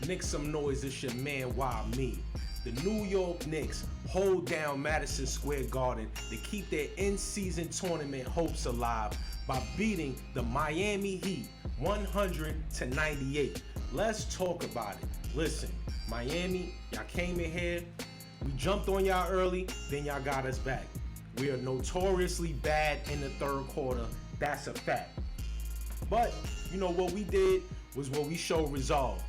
Knick Some Noise, it's your man, why me? The New York Knicks hold down Madison Square Garden to keep their in-season tournament hopes alive by beating the Miami Heat 100-98. Let's talk about it. Listen, Miami, y'all came in here, we jumped on y'all early, then y'all got us back. We are notoriously bad in the third quarter, that's a fact. But, you know, what we did was what we showed resolve.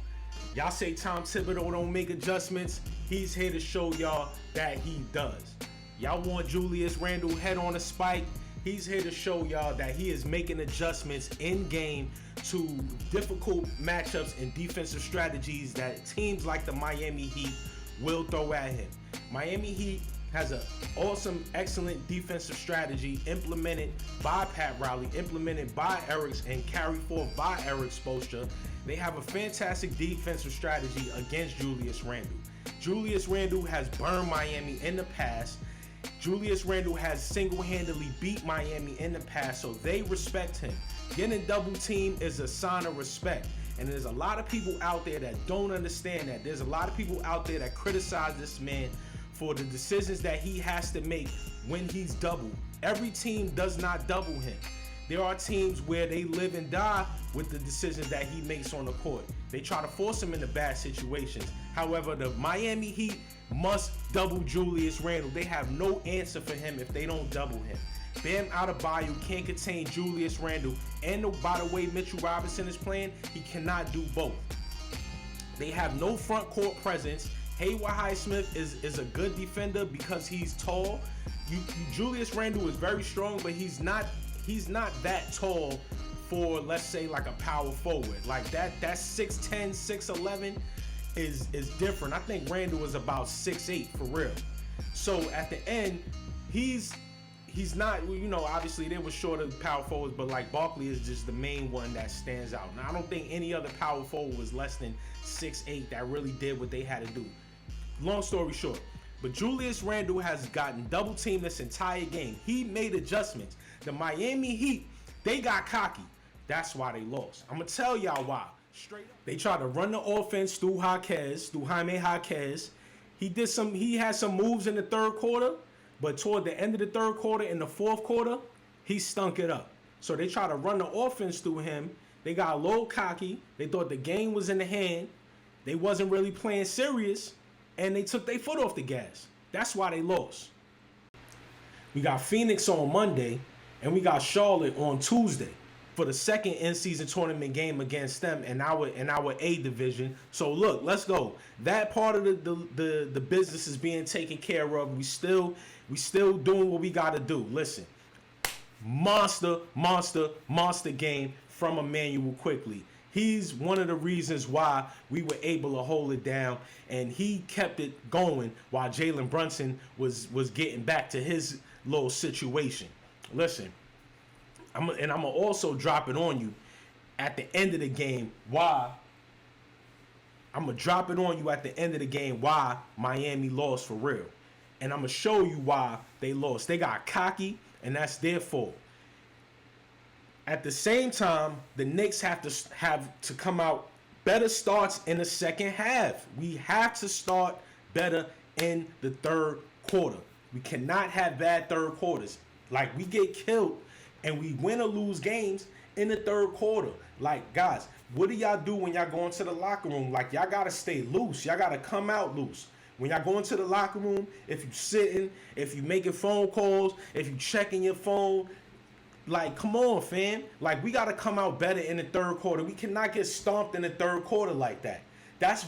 Y'all say Tom Thibodeau don't make adjustments. He's here to show y'all that he does. Y'all want Julius Randle head on a spike. He's here to show y'all that he is making adjustments in game to difficult matchups and defensive strategies that teams like the Miami Heat will throw at him. Miami Heat has an awesome, excellent defensive strategy implemented by Pat Riley, implemented by Eric, and carried forth by Eric Spoelstra. They have a fantastic defensive strategy against Julius Randle. Julius Randle has burned Miami in the past. Julius Randle has single-handedly beat Miami in the past, so they respect him. Getting double team is a sign of respect. And there's a lot of people out there that don't understand that. There's a lot of people out there that criticize this man for the decisions that he has to make when he's doubled. Every team does not double him. There are teams where they live and die with the decisions that he makes on the court. They try to force him into bad situations. However, the Miami Heat must double Julius Randle. They have no answer for him if they don't double him. Bam Adebayo can't contain Julius Randle. And by the way Mitchell Robinson is playing, he cannot do both. They have no front court presence. Haywood Highsmith is a good defender because he's tall. Julius Randle is very strong, but he's not that tall for, let's say, like a power forward. Like that 6'10", 6'11" is different. I think Randle is about 6'8" for real. So at the end, he's not, you know, obviously they were short of power forwards, but like Barkley is just the main one that stands out. Now I don't think any other power forward was less than 6'8" that really did what they had to do. Long story short, but Julius Randle has gotten double teamed this entire game. He made adjustments. The Miami Heat, they got cocky. That's why they lost. I'm gonna tell y'all why. Straight up. They tried to run the offense through Jaime Jaquez. He had some moves in the third quarter, but toward the end of the third quarter, in the fourth quarter, he stunk it up. So they tried to run the offense through him. They got a little cocky. They thought the game was in the hand. They wasn't really playing serious, and they took their foot off the gas. That's why they lost. We got Phoenix on Monday, and we got Charlotte on Tuesday for the second in-season tournament game against them in our A division. So look, let's go. That part of the business is being taken care of. We still doing what we got to do. Listen, monster game from Emmanuel Quickly. He's one of the reasons why we were able to hold it down, and he kept it going while Jalen Brunson was getting back to his little situation. Listen, I'm gonna also drop it on you at the end of the game why Miami lost for real. And I'm gonna show you why they lost. They got cocky, and that's their fault. At the same time, the Knicks have to come out better starts in the second half. We have to start better in the third quarter. We cannot have bad third quarters. Like, we get killed and we win or lose games in the third quarter. Like, guys, what do y'all do when y'all go into the locker room? Like, y'all got to stay loose. Y'all got to come out loose. When y'all go into the locker room, if you sitting, if you making phone calls, if you checking your phone, like, come on, fam. Like, we got to come out better in the third quarter. We cannot get stomped in the third quarter like that. That's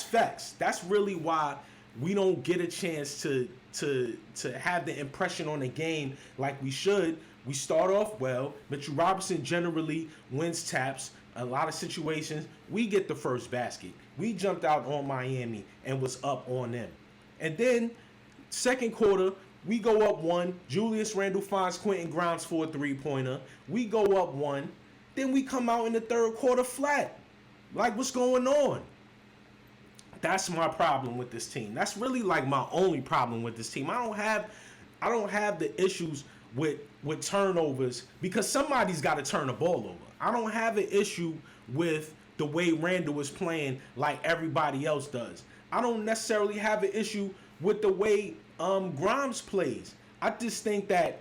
facts. That's really why we don't get a chance to have the impression on the game like we should. We start off well. Mitchell Robinson generally wins taps. A lot of situations, we get the first basket. We jumped out on Miami and was up on them. And then, second quarter, we go up one. Julius Randle finds Quentin Grimes for a three-pointer. We go up one. Then we come out in the third quarter flat. Like, what's going on? That's my problem with this team. That's really like my only problem with this team. I don't have the issues with turnovers because somebody's got to turn the ball over. I don't have an issue with the way Randall is playing like everybody else does. I don't necessarily have an issue with the way Grimes plays. I just think that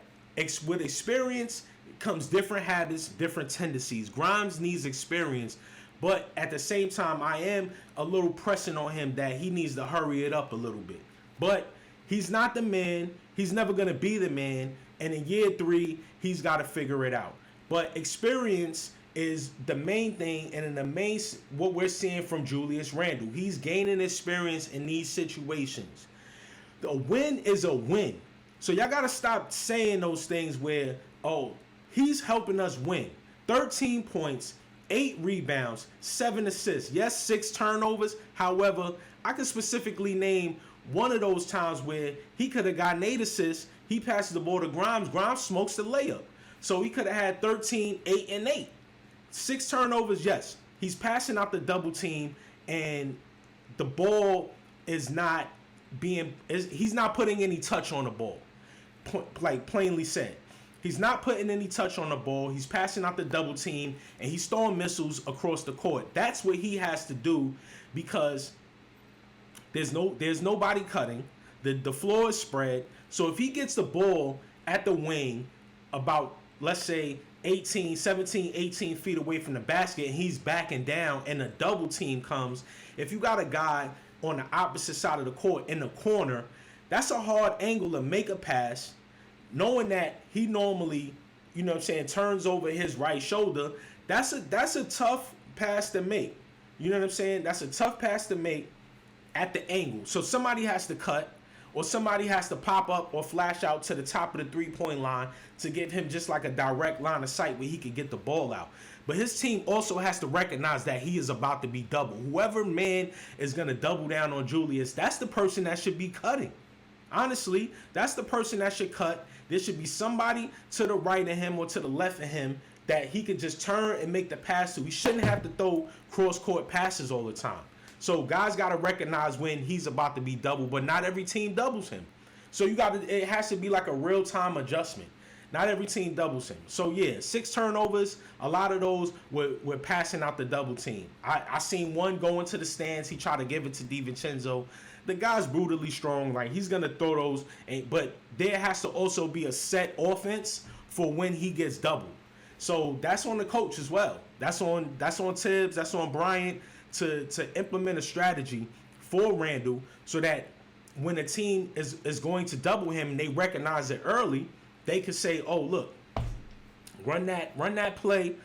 with experience comes different habits, different tendencies. Grimes needs experience, but at the same time, I am a little pressing on him that he needs to hurry it up a little bit. But he's not the man. He's never going to be the man. And in year 3, he's got to figure it out. But experience is the main thing, and in the main what we're seeing from Julius Randle. He's gaining experience in these situations. A win is a win. So y'all got to stop saying those things where, oh, he's helping us win. 13 points, 8 rebounds, 7 assists. Yes, 6 turnovers. However, I can specifically name one of those times where he could have gotten 8 assists. He passes the ball to Grimes. Grimes smokes the layup. So he could have had 13, 8, and 8. 6 turnovers, yes. He's passing out the double team, and the ball is not he's not putting any touch on the ball. Like plainly said. He's not putting any touch on the ball. He's passing out the double team, and he's throwing missiles across the court. That's what he has to do, because there's nobody cutting. The floor is spread. So if he gets the ball at the wing about, let's say, 17, 18 feet away from the basket, and he's backing down and a double team comes, if you got a guy on the opposite side of the court in the corner, that's a hard angle to make a pass, knowing that he normally, you know what I'm saying, turns over his right shoulder. That's a tough pass to make. You know what I'm saying? That's a tough pass to make at the angle. So somebody has to cut, or somebody has to pop up or flash out to the top of the three-point line to give him just like a direct line of sight where he could get the ball out. But his team also has to recognize that he is about to be doubled. Whoever man is going to double down on Julius, that's the person that should be cutting. Honestly, that's the person that should cut. There should be somebody to the right of him or to the left of him that he could just turn and make the pass to. He shouldn't have to throw cross-court passes all the time. So guys got to recognize when he's about to be doubled, but not every team doubles him. So it has to be like a real-time adjustment. Not every team doubles him. So yeah, 6 turnovers, a lot of those were passing out the double team. I seen one go into the stands. He tried to give it to DiVincenzo. The guy's brutally strong. Like, he's going to throw those. But there has to also be a set offense for when he gets doubled. So that's on the coach as well. That's on Tibbs. That's on Bryant to implement a strategy for Randle so that when a team is going to double him and they recognize it early, they could say, oh, look, run that play,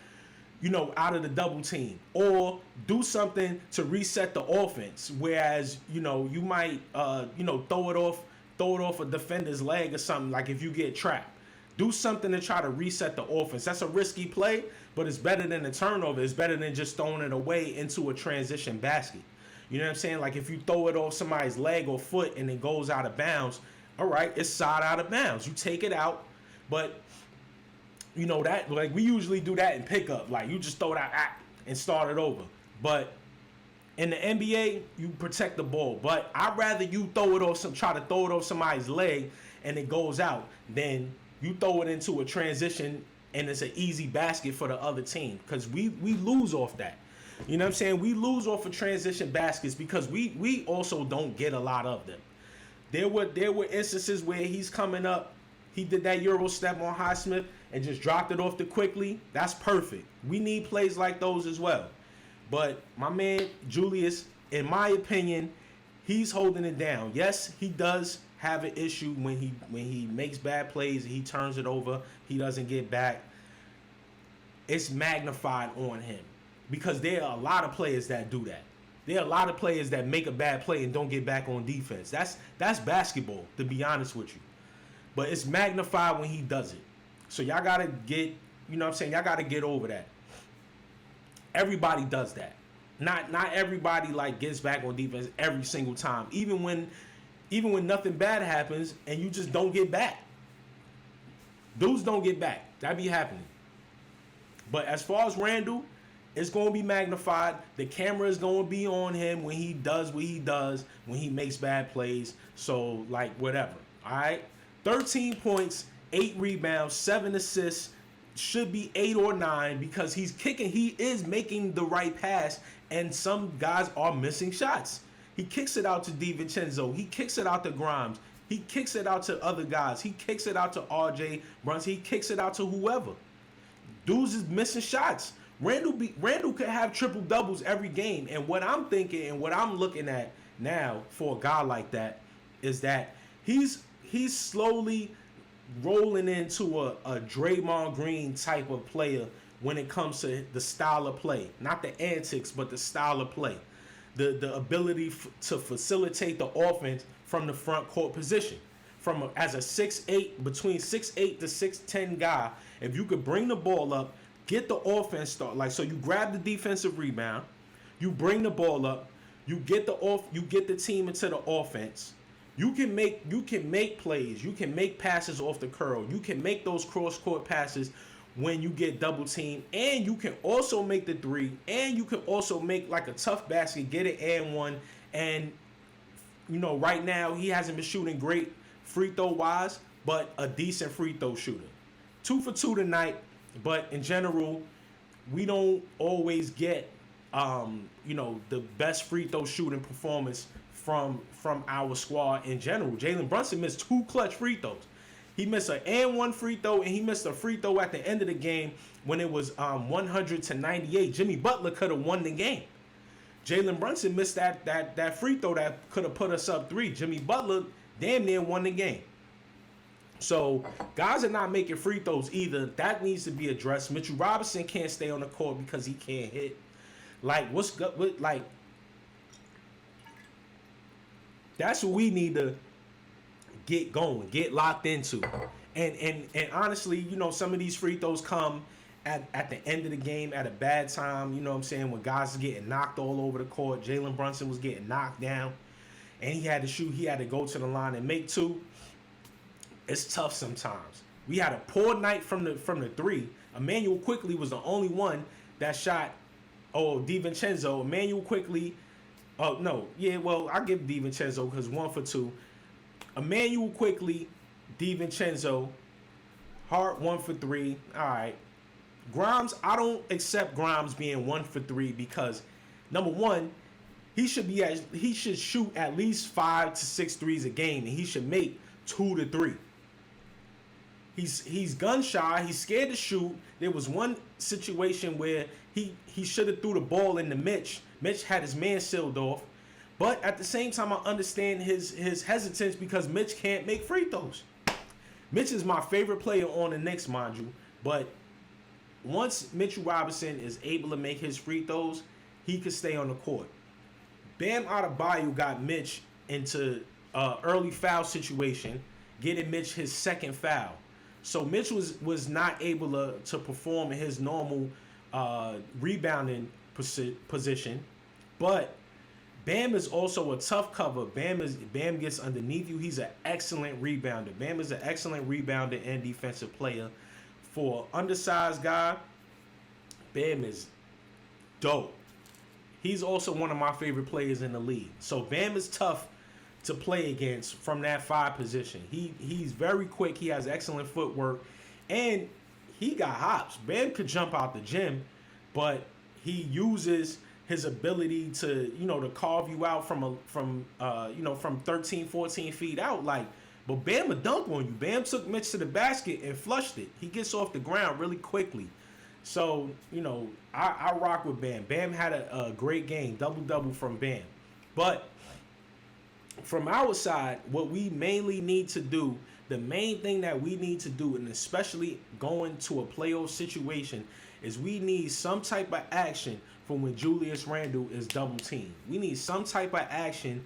out of the double team, or do something to reset the offense. Whereas, you might, throw it off a defender's leg or something, like if you get trapped. Do something to try to reset the offense. That's a risky play, but it's better than a turnover. It's better than just throwing it away into a transition basket. You know what I'm saying? Like if you throw it off somebody's leg or foot and it goes out of bounds, all right, it's side out of bounds. You take it out, but that, like, we usually do that in pickup. Like, you just throw it out and start it over. But in the NBA, you protect the ball. But I'd rather you try to throw it off somebody's leg and it goes out than you throw it into a transition and it's an easy basket for the other team. Because we lose off that. You know what I'm saying? We lose off of transition baskets because we also don't get a lot of them. There were instances where he's coming up, he did that Euro step on Highsmith and just dropped it off too quickly. That's perfect. We need plays like those as well. But my man Julius, in my opinion, he's holding it down. Yes, he does have an issue when he makes bad plays, he turns it over, he doesn't get back. It's magnified on him because there are a lot of players that do that. There are a lot of players that make a bad play and don't get back on defense. That's basketball, to be honest with you. But it's magnified when he does it. So y'all got to get, y'all got to get over that. Everybody does that. Not everybody like gets back on defense every single time. Even when nothing bad happens and you just don't get back. Dudes don't get back. That be happening. But as far as Randle, it's going to be magnified. The camera is going to be on him when he does what he does, when he makes bad plays. So, like, whatever. All right? 13 points, 8 rebounds, 7 assists, should be 8 or 9 because he's kicking. He is making the right pass, and some guys are missing shots. He kicks it out to DiVincenzo. He kicks it out to Grimes. He kicks it out to other guys. He kicks it out to RJ Brunson. He kicks it out to whoever. Dudes is missing shots. Randle could have triple doubles every game. And what I'm thinking and what I'm looking at now for a guy like that is that he's slowly rolling into a Draymond Green type of player when it comes to the style of play. Not the antics, but the style of play. The ability to facilitate the offense from the front court position. As a 6'8", between 6'8" to 6'10" guy, if you could bring the ball up, get the offense started. Like, so you grab the defensive rebound, you bring the ball up, you get the team into the offense. You can make plays, you can make passes off the curl, you can make those cross court passes when you get double teamed, and you can also make the three, and you can also make like a tough basket, get it and one. And right now he hasn't been shooting great free throw wise, but a decent free throw shooter. 2 for 2 tonight, but in general, we don't always get the best free throw shooting performance from our squad in general. Jalen Brunson missed 2 clutch free throws. He missed an and one free throw, and he missed a free throw at the end of the game when it was 100-98. Jimmy Butler could have won the game. Jalen Brunson missed that free throw that could have put us up 3. Jimmy Butler damn near won the game. So guys are not making free throws either. That needs to be addressed. Mitchell Robinson can't stay on the court because he can't hit. Like, that's what we need to get going, get locked into. And honestly, some of these free throws come at the end of the game at a bad time, you know what I'm saying, when guys are getting knocked all over the court. Jalen Brunson was getting knocked down, and he had to shoot. He had to go to the line and make 2. It's tough sometimes. We had a poor night from the 3. Emmanuel Quickly was the only one that shot. DiVincenzo. Emmanuel Quickly. Oh, no. Yeah, well, I give DiVincenzo because 1 for 2. Emmanuel Quickly, DiVincenzo. Hart 1 for 3. All right. Grimes, I don't accept Grimes being 1 for 3 because, number one, he should shoot at least 5 to 6 threes a game, and he should make 2 to 3. He's gun shy. He's scared to shoot. There was one situation where he should have threw the ball into Mitch. Mitch had his man sealed off. But at the same time, I understand his hesitance because Mitch can't make free throws. Mitch is my favorite player on the Knicks, mind you. But once Mitchell Robinson is able to make his free throws, he could stay on the court. Bam Adebayo got Mitch into early foul situation, getting Mitch his second foul. So Mitch was not able to perform in his normal rebounding position. But Bam is also a tough cover. Bam gets underneath you. He's an excellent rebounder. Bam is an excellent rebounder and defensive player. For an undersized guy, Bam is dope. He's also one of my favorite players in the league. So Bam is tough to play against from that 5 position. He's very quick. He has excellent footwork, and he got hops. Bam could jump out the gym, but he uses his ability to to carve you out from 13, 14 feet out. But Bam would dunk on you. Bam took Mitch to the basket and flushed it. He gets off the ground really quickly. So I rock with Bam. Bam had a great game, double from Bam. But from our side, what we mainly need to do, the main thing that we need to do, and especially going to a playoff situation, is we need some type of action from when Julius Randle is double teamed. We need some type of action,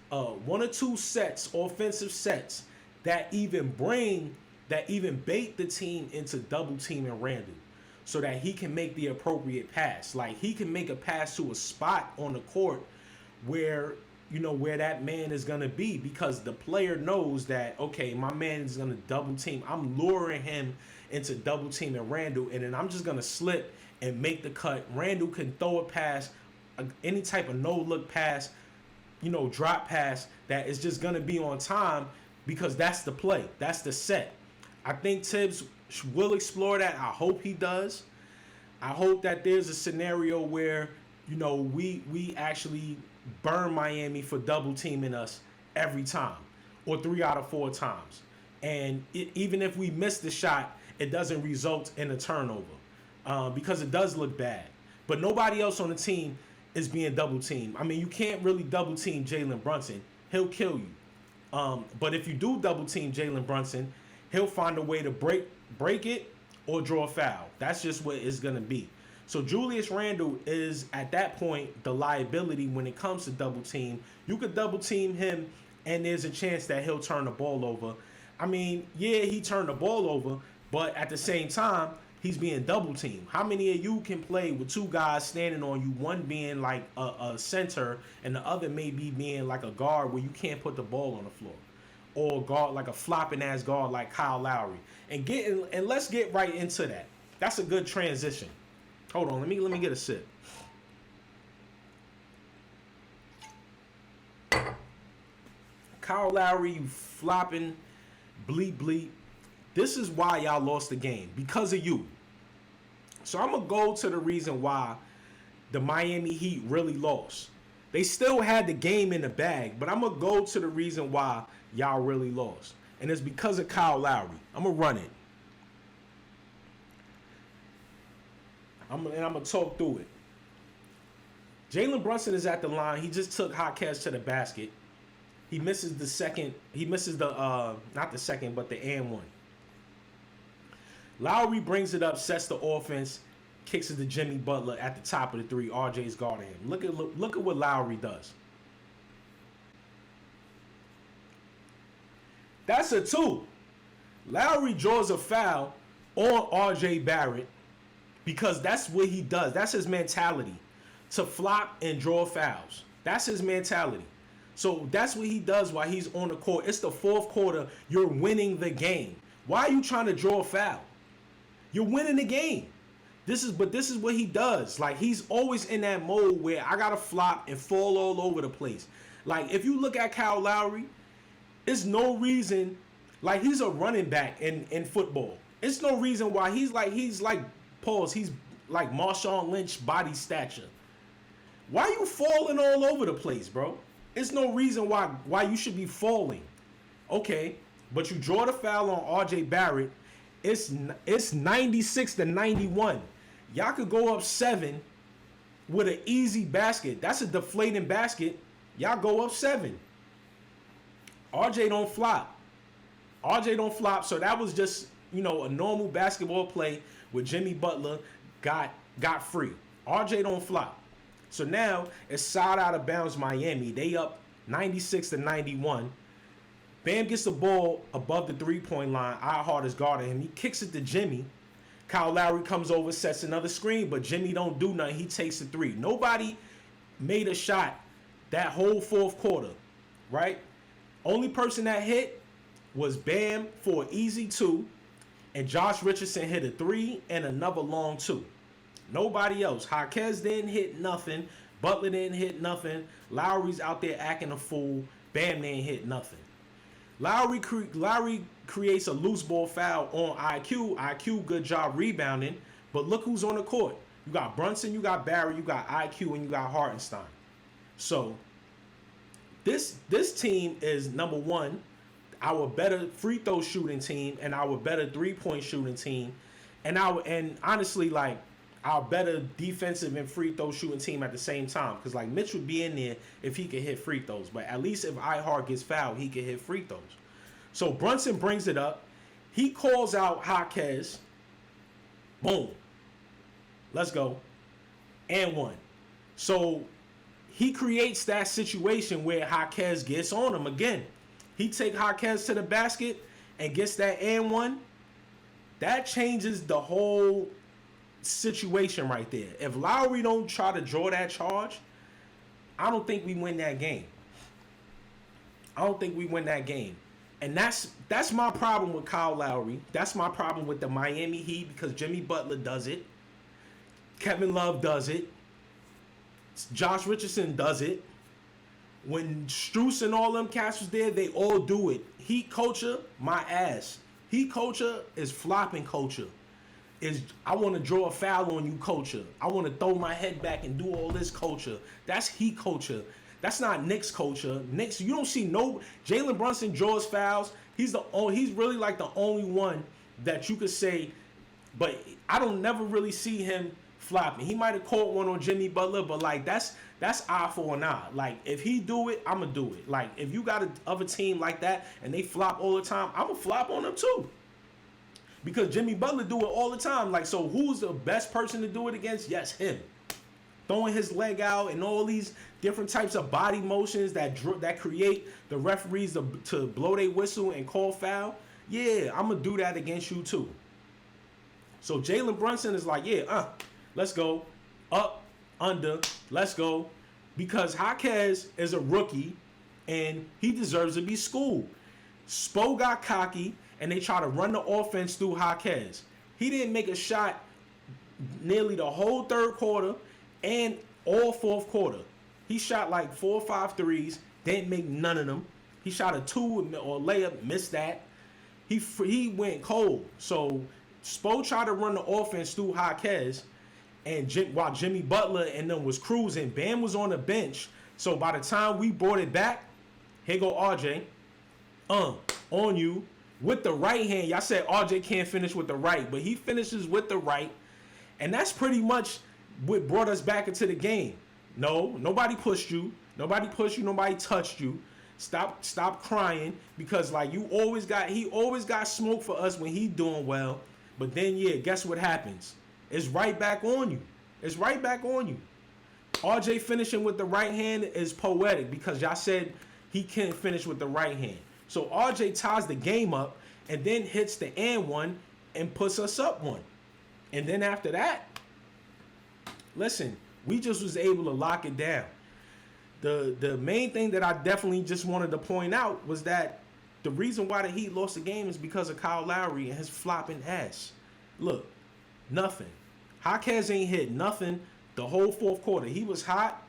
1 or 2 sets, offensive sets, that even bait the team into double teaming Randle, so that he can make the appropriate pass. Like, he can make a pass to a spot on the court where that man is going to be, because the player knows that, okay, my man is going to double team. I'm luring him into double teaming Randle, and then I'm just going to slip and make the cut. Randle can throw a pass, any type of no-look pass, drop pass that is just going to be on time, because that's the play. That's the set. I think Tibbs, will explore that. I hope he does. I hope that there's a scenario where, we actually burn Miami for double teaming us every time, or 3 out of 4 times. And even if we miss the shot, it doesn't result in a turnover, because it does look bad. But nobody else on the team is being double teamed. I mean, you can't really double team Jalen Brunson. He'll kill you. But if you do double team Jalen Brunson, he'll find a way to break it or draw a foul. That's just what it's going to be. So Julius Randle is, at that point, the liability when it comes to double team. You could double team him, and there's a chance that he'll turn the ball over. I mean, yeah, he turned the ball over, but at the same time, he's being double teamed. How many of you can play with two guys standing on you, one being like a center and the other maybe being like a guard where you can't put the ball on the floor? Or guard, like a flopping ass guard like Kyle Lowry. And let's get right into that. That's a good transition. Hold on, let me get a sip. Kyle Lowry, you flopping, bleep bleep. This is why y'all lost the game, because of you. So I'm going to go to the reason why the Miami Heat really lost. They still had the game in the bag, but I'm going to go to the reason why y'all really lost. And it's because of Kyle Lowry. I'm going to run it. I'm going to talk through it. Jalen Brunson is at the line. He just took Jaquez to the basket. He misses the second. He misses the, not the second, but the and one. Lowry brings it up, sets the offense, kicks it to Jimmy Butler at the top of the three. RJ's guarding him. Look at what Lowry does. That's a 2. Lowry draws a foul on RJ Barrett because that's what he does. That's his mentality, to flop and draw fouls. That's his mentality. So that's what he does while he's on the court. It's the fourth quarter. You're winning the game. Why are you trying to draw a foul? You're winning the game. This is what he does. Like, he's always in that mode where I gotta flop and fall all over the place. Like, if you look at Kyle Lowry, it's no reason. Like, he's a running back in football. It's no reason why he's like pause. He's like Marshawn Lynch body stature. Why you falling all over the place, bro? It's no reason why you should be falling. Okay, but you draw the foul on RJ Barrett. It's 96-91. Y'all could go up 7 with an easy basket. That's a deflating basket. Y'all go up 7. RJ don't flop. So that was just, a normal basketball play where Jimmy Butler got free. RJ don't flop. So now it's side out of bounds Miami. They up 96-91. Bam gets the ball above the three-point line. Ihart is guarding him. He kicks it to Jimmy. Kyle Lowry comes over, sets another screen, but Jimmy don't do nothing. He takes the 3. Nobody made a shot that whole fourth quarter, right? Only person that hit was Bam for an easy 2, and Josh Richardson hit a 3 and another long 2. Nobody else. Jaquez didn't hit nothing. Butler didn't hit nothing. Lowry's out there acting a fool. Bam didn't hit nothing. Lowry creates a loose ball foul on IQ. IQ, good job rebounding. But look who's on the court. You got Brunson, you got Barry, you got IQ, and you got Hartenstein. So this team is, number one, our better free throw shooting team and our better 3-point shooting team, and honestly, like, our better defensive and free throw shooting team at the same time. Because, like, Mitch would be in there if he could hit free throws. But at least if Ihart gets fouled, he could hit free throws. So Brunson brings it up. He calls out Jaquez. Boom. Let's go. And 1. So he creates that situation where Jaquez gets on him again. He take Jaquez to the basket and gets that and 1. That changes the whole situation right there. If Lowry don't try to draw that charge, I don't think we win that game. And that's my problem with Kyle Lowry. That's my problem with the Miami Heat, because Jimmy Butler does it. Kevin Love does it. Josh Richardson does it. When Strus and all them cats was there, they all do it. Heat culture, my ass. He culture is flopping culture. Is I want to draw a foul on you culture. I want to throw my head back and do all this culture. That's he culture. That's not Knicks culture. Knicks, you don't see no Jalen Brunson draws fouls. He's really like the only one that you could say, but I don't never really see him flopping. He might have caught one on Jimmy Butler, but like that's eye for an eye. Like if he do it, I'ma do it. Like if you got a other team like that and they flop all the time, I'ma flop on them too. Because Jimmy Butler do it all the time. Like, so who's the best person to do it against? Yes, him. Throwing his leg out and all these different types of body motions that create the referees to blow their whistle and call foul. Yeah, I'm going to do that against you too. So Jalen Brunson is like, yeah, let's go. Up, under, let's go. Because Jaquez is a rookie and he deserves to be schooled. Spo got cocky and they try to run the offense through Jaquez. He didn't make a shot nearly the whole third quarter and all fourth quarter. He shot like 4 or 5 threes, didn't make none of them. He shot a 2 or layup, missed that. He went cold. So Spo tried to run the offense through Jaquez, and while Jimmy Butler and them was cruising, Bam was on the bench. So by the time we brought it back, here go RJ, on you. With the right hand, y'all said RJ can't finish with the right, but he finishes with the right. And that's pretty much what brought us back into the game. No, nobody pushed you. Nobody pushed you. Nobody touched you. Stop crying because like he always got smoke for us when he doing well. But then yeah, guess what happens? It's right back on you. It's right back on you. RJ finishing with the right hand is poetic because y'all said he can't finish with the right hand. So RJ ties the game up and then hits the and one and puts us up one. And then after that, listen, we just was able to lock it down. The main thing that I definitely just wanted to point out was that the reason why the Heat lost the game is because of Kyle Lowry and his flopping ass. Look, nothing. Jaquez ain't hit nothing the whole fourth quarter. He was hot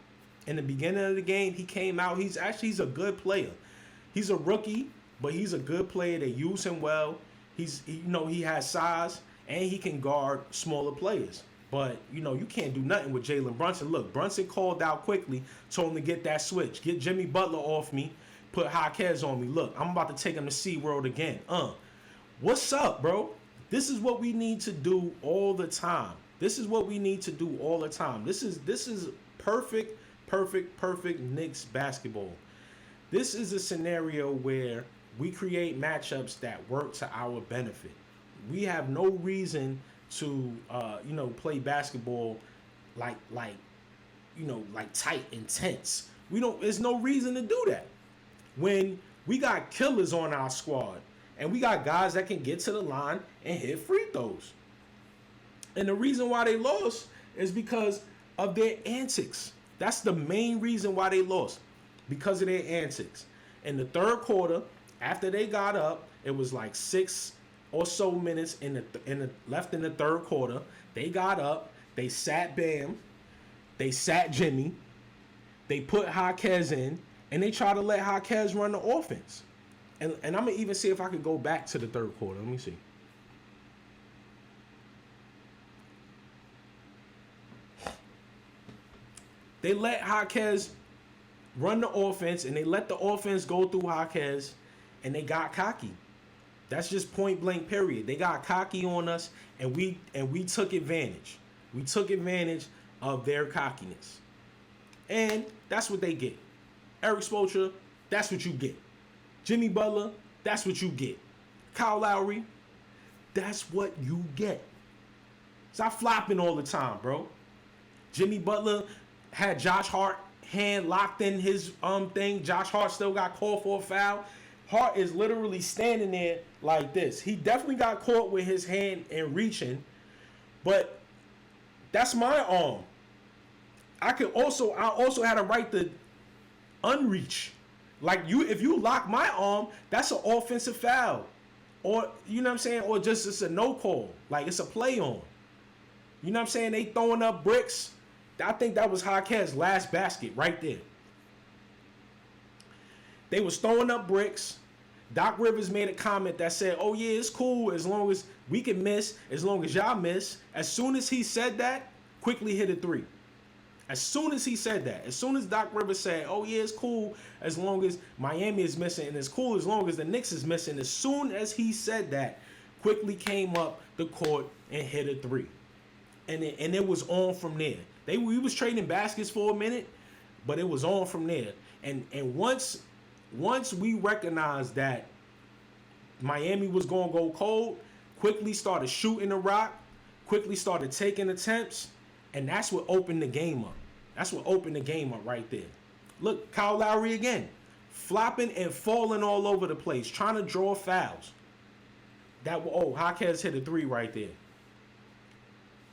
in the beginning of the game. He came out. He's a good player. He's a rookie, but he's a good player. They use him well. He has size and he can guard smaller players. But, you can't do nothing with Jalen Brunson. Look, Brunson called out quickly, told him to get that switch. Get Jimmy Butler off me, put Jaquez on me. Look, I'm about to take him to SeaWorld again. What's up, bro? This is what we need to do all the time. This is what we need to do all the time. This is perfect Knicks basketball. This is a scenario where we create matchups that work to our benefit. We have no reason to play basketball like tight, intense. There's no reason to do that. When we got killers on our squad and we got guys that can get to the line and hit free throws. And the reason why they lost is because of their antics. That's the main reason why they lost. Because of their antics. In the third quarter, after they got up, it was like 6 or so minutes left in the third quarter. They got up, they sat Bam, they sat Jimmy, they put Jaquez in, and they tried to let Jaquez run the offense. And I'm gonna even see if I could go back to the third quarter. Let me see. They let Jaquez run the offense, and they let the offense go through Jaquez, and they got cocky. That's just point blank period. They got cocky on us, and we took advantage. We took advantage of their cockiness. And that's what they get. Eric Spoelstra, that's what you get. Jimmy Butler, that's what you get. Kyle Lowry, that's what you get. Stop flopping all the time, bro. Jimmy Butler had Josh Hart hand locked in his thing. Josh Hart still got called for a foul. Hart is literally standing there like this. He definitely got caught with his hand and reaching, but that's my arm. I also had a right to unreach. Like if you lock my arm, that's an offensive foul. Or you know what I'm saying? Or just it's a no call. Like it's a play on. You know what I'm saying? They throwing up bricks. I think that was Jaquez's last basket right there. They was throwing up bricks. Doc Rivers made a comment that said, "Oh yeah, it's cool as long as we can miss, as long as y'all miss." As soon as he said that, quickly hit a three. As soon as he said that, as soon as Doc Rivers said, "Oh yeah, it's cool as long as Miami is missing, and it's cool as long as the Knicks is missing," as soon as he said that, quickly came up the court and hit a three, and it was on from there. We was trading baskets for a minute, but it was on from there. And once we recognized that Miami was gonna go cold, quickly started shooting the rock, quickly started taking attempts, and that's what opened the game up. That's what opened the game up right there. Look, Kyle Lowry again, flopping and falling all over the place, trying to draw fouls. Jaquez hit a three right there.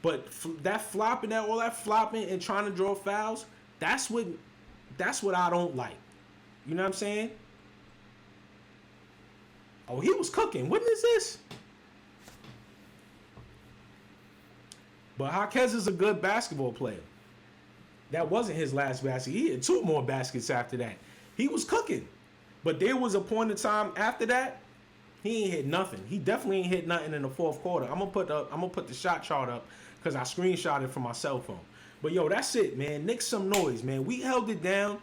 But that flopping and trying to draw fouls, that's what I don't like. You know what I'm saying? Oh, he was cooking. What is this? But Jaquez is a good basketball player. That wasn't his last basket. He had 2 more baskets after that. He was cooking. But there was a point in time after that, he ain't hit nothing. He definitely ain't hit nothing in the fourth quarter. I'm gonna put the shot chart up because I screenshot it from my cell phone. But yo, that's it, man. Knick Some Noise, man. We held it down.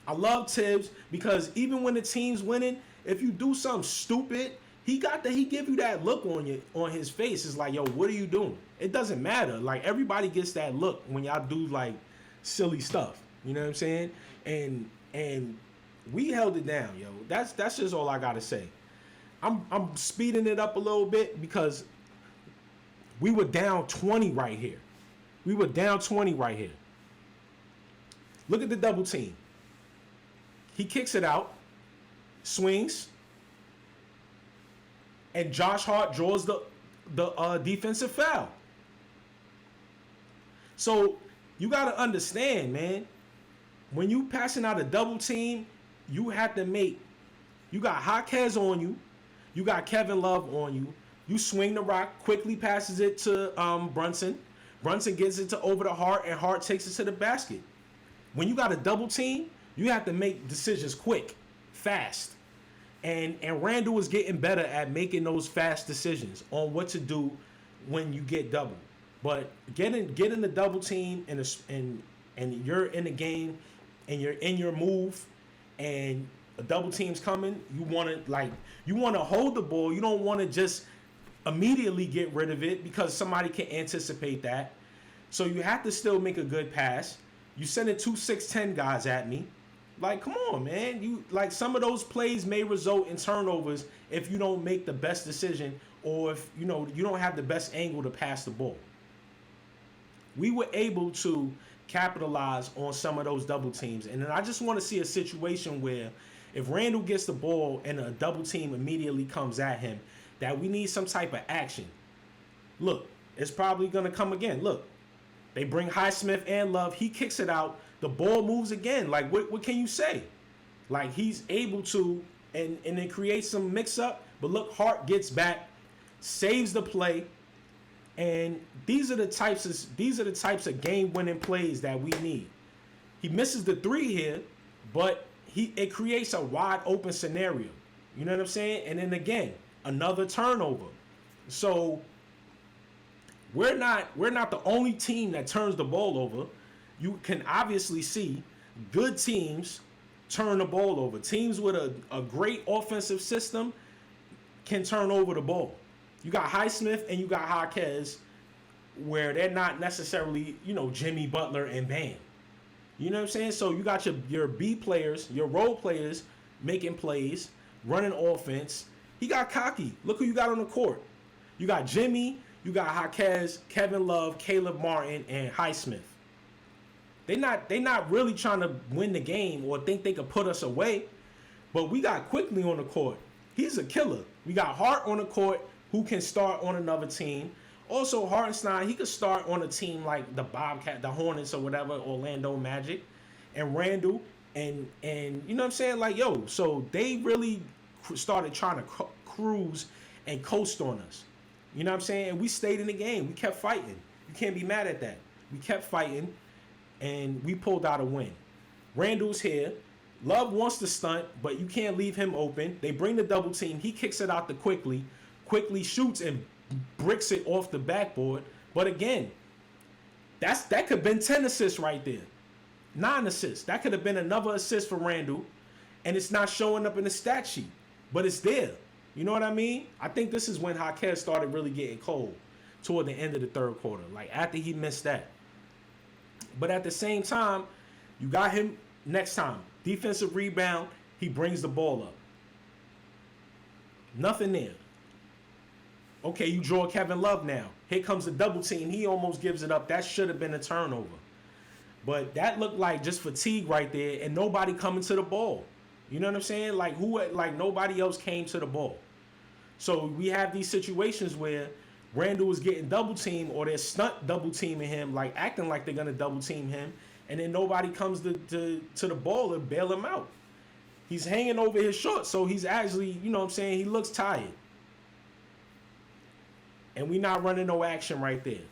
I love Tibbs because even when the team's winning, if you do something stupid, he give you that look on his face. It's like, yo, what are you doing? It doesn't matter. Like, everybody gets that look when y'all do like silly stuff. You know what I'm saying? And we held it down, yo. That's just all I gotta say. I'm speeding it up a little bit because we were down 20 right here. Look at the double team. He kicks it out, swings, and Josh Hart draws the defensive foul. So you got to understand, man, when you passing out a double team, you have to you got Jaquez on you, you got Kevin Love on you, you swing the rock, quickly passes it to Brunson. Brunson gets it over to Hart, and Hart takes it to the basket. When you got a double team, you have to make decisions quick, fast. And Randall was getting better at making those fast decisions on what to do when you get double. But getting the double team and you're in the game and you're in your move and a double team's coming, you want to hold the ball. You don't want to just immediately get rid of it because somebody can anticipate that. So you have to still make a good pass. You sending 2 6'10" guys at me. Like, come on, man. You like some of those plays may result in turnovers if you don't make the best decision or if you don't have the best angle to pass the ball. We were able to capitalize on some of those double teams. And then I just want to see a situation where if Randall gets the ball and a double team immediately comes at him, that we need some type of action. Look, it's probably going to come again. Look, they bring Highsmith and Love. He kicks it out. The ball moves again. Like, what can you say? Like, he's able to, and then create some mix-up. But look, Hart gets back, saves the play. And these are the types of game-winning plays that we need. He misses the 3 here, but it creates a wide-open scenario. You know what I'm saying? And then again, another turnover. So we're not the only team that turns the ball over. You can obviously see good teams turn the ball over. Teams with a great offensive system can turn over the ball. You got Highsmith and you got Jaquez, where they're not necessarily, Jimmy Butler and Bam. You know what I'm saying? So you got your B players, your role players making plays, running offense. He got cocky. Look who you got on the court. You got Jimmy, you got Jaquez, Kevin Love, Caleb Martin, and Highsmith. They not really trying to win the game or think they could put us away. But we got Quickly on the court. He's a killer. We got Hart on the court who can start on another team. Also, Hartenstein, he could start on a team like the Bobcat, the Hornets or whatever, Orlando Magic, and Randall, and you know what I'm saying? Like, yo, so they really started trying to cruise and coast on us. You know what I'm saying? And we stayed in the game. We kept fighting. You can't be mad at that. We kept fighting, and we pulled out a win. Randall's here. Love wants to stunt, but you can't leave him open. They bring the double team. He kicks it out to quickly shoots and bricks it off the backboard. But again, that could have been 10 assists right there. 9 assists. That could have been another assist for Randall. And it's not showing up in the stat sheet. But it's there. You know what I mean? I think this is when Jaquez started really getting cold toward the end of the third quarter. Like after he missed that. But at the same time, you got him next time. Defensive rebound, he brings the ball up. Nothing there. Okay, you draw Kevin Love now. Here comes the double team. He almost gives it up. That should have been a turnover. But that looked like just fatigue right there and nobody coming to the ball. You know what I'm saying? Like nobody else came to the ball. So we have these situations where Randall is getting double teamed or they're stunt double teaming him, like acting like they're going to double team him. And then nobody comes to the ball and bail him out. He's hanging over his shorts, so he's actually, you know what I'm saying, he looks tired. And we not running no action right there.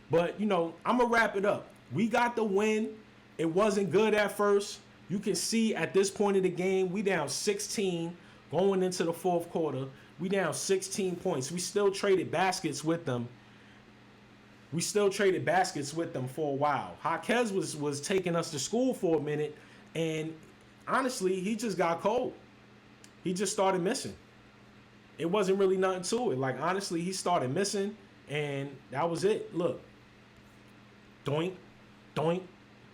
But, you know, I'm going to wrap it up. We got the win. It wasn't good at first. You can see at this point of the game, we down 16 going into the fourth quarter. We down 16 points. We still traded baskets with them. For a while. Jaquez was taking us to school for a minute, and honestly, he just got cold. He just started missing. It wasn't really nothing to it. Like, honestly, he started missing, and that was it. Look. Doink, doink.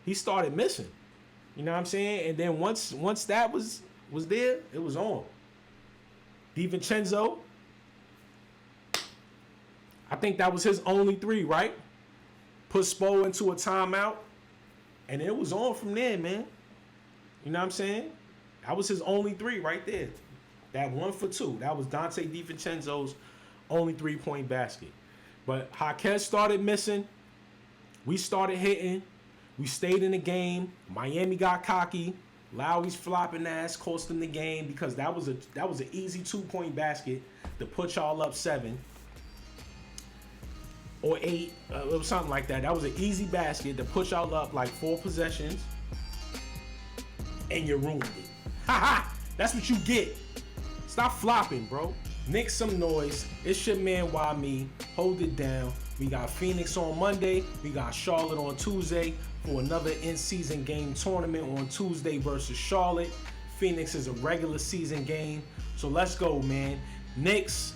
He started missing. You know what I'm saying? And then once that was there, it was on. DiVincenzo, I think that was his only 3, right? Put Spo into a timeout, and it was on from there, man. You know what I'm saying? That was his only 3 right there. That 1 for 2. That was Dante DiVincenzo's only 3-point basket. But Jaquez started missing. We started hitting. We stayed in the game. Miami got cocky. Lowry's flopping ass cost them the game because that was an easy 2-point basket to put y'all up 7 or 8 or something like that. That was an easy basket to put y'all up like 4 possessions, and you ruined it. Ha! That's what you get. Stop flopping, bro. Knick Some Noise. It's your man, Why Me. Hold it down. We got Phoenix on Monday. We got Charlotte on Tuesday for another in-season game tournament on Tuesday versus Charlotte. Phoenix is a regular season game. So let's go, man. Knicks,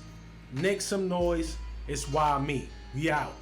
Knick Some Noise. It's Why Me. We out.